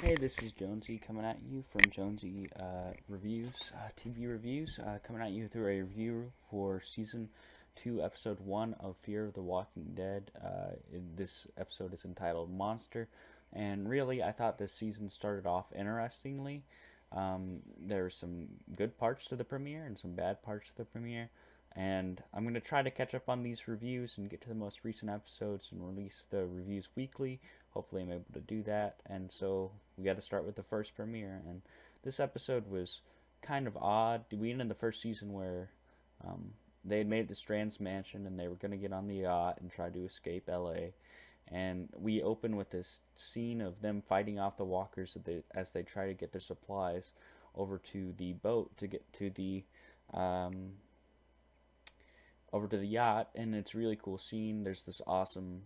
Hey, this is Jonesy coming at you from Jonesy Reviews, TV Reviews, coming at you through a review for Season 2, Episode 1 of Fear of the Walking Dead. This episode is entitled Monster, and really, I thought this season started off interestingly. There's some good parts to the premiere and some bad parts to the premiere, and I'm going to try to catch up on these reviews and get to the most recent episodes and release the reviews weekly. Hopefully, I'm able to do that. And so we got to start with the first premiere. And this episode was kind of odd. We ended the first season where they had made it to Strand's mansion and they were going to get on the yacht and try to escape LA. And we open with this scene of them fighting off the walkers as they try to get their supplies over to the boat to get to the over to the yacht. And it's a really cool scene. There's this awesome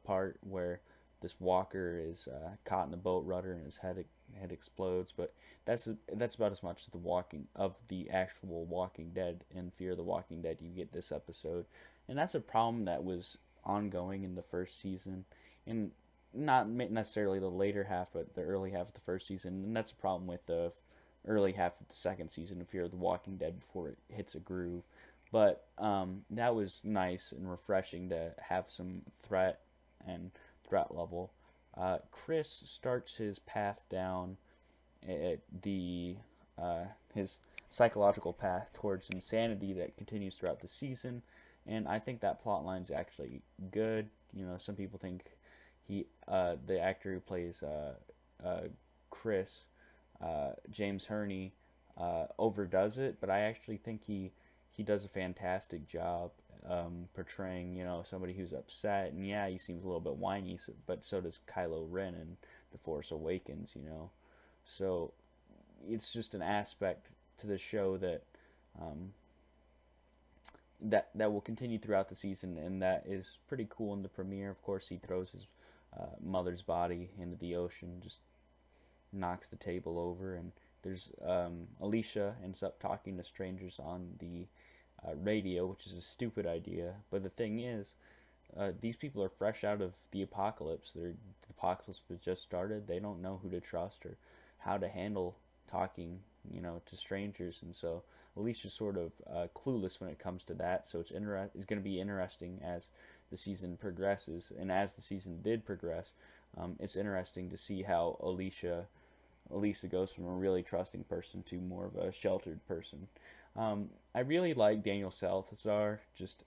part where this walker is caught in the boat rudder and his head explodes. But that's about as much as the actual Walking Dead and Fear of the Walking Dead you get this episode, and that's a problem that was ongoing in the first season, and not necessarily the later half, but the early half of the first season, and that's a problem with the early half of the second season of Fear of the Walking Dead before it hits a groove. But that was nice and refreshing to have some threat level. Chris starts his path down the his psychological path towards insanity that continues throughout the season, and I think that plot line's actually good. You know, some people think the actor who plays Chris, James Hurney, overdoes it, but I actually think he does a fantastic job portraying, somebody who's upset. And yeah, he seems a little bit whiny, but so does Kylo Ren in The Force Awakens. So it's just an aspect to the show that that will continue throughout the season, and that is pretty cool in the premiere. Of course, he throws his mother's body into the ocean, just knocks the table over, and there's Alicia ends up talking to strangers on the radio, which is a stupid idea. But the thing is, these people are fresh out of the apocalypse. The apocalypse was just started. They don't know who to trust or how to handle talking, to strangers, and so Alicia's sort of clueless when it comes to that. So it's going to be interesting as the season progresses, and as the season did progress, it's interesting to see how Alicia goes from a really trusting person to more of a sheltered person. I really like Daniel Salazar. Just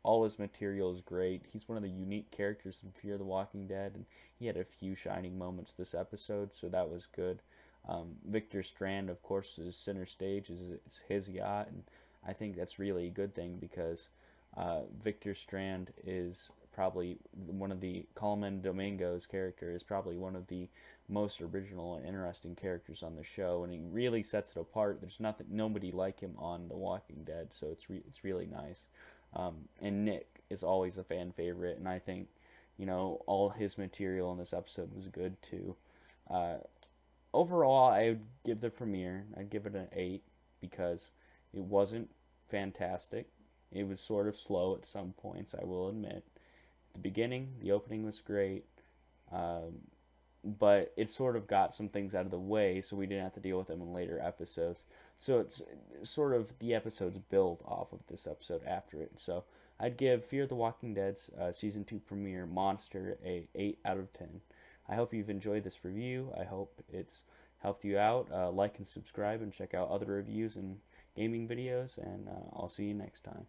all his material is great. He's one of the unique characters in Fear the Walking Dead, and he had a few shining moments this episode, so that was good. Victor Strand, of course, is center stage. Is his yacht, and I think that's really a good thing because Victor Strand is probably one of the Colman Domingo's character is probably one of the most original and interesting characters on the show, and he really sets it apart. There's nobody like him on The Walking Dead, so it's really nice. And Nick is always a fan favorite, and I think all his material in this episode was good too. Overall, I would give the premiere. I'd give it an 8 because it wasn't fantastic. It was sort of slow at some points, I will admit. At the beginning, the opening was great, but it sort of got some things out of the way, so we didn't have to deal with them in later episodes. So it's sort of the episodes build off of this episode after it. So I'd give Fear the Walking Dead's Season 2 premiere, Monster, a 8 out of 10. I hope you've enjoyed this review. I hope it's helped you out. Like and subscribe and check out other reviews and gaming videos, and I'll see you next time.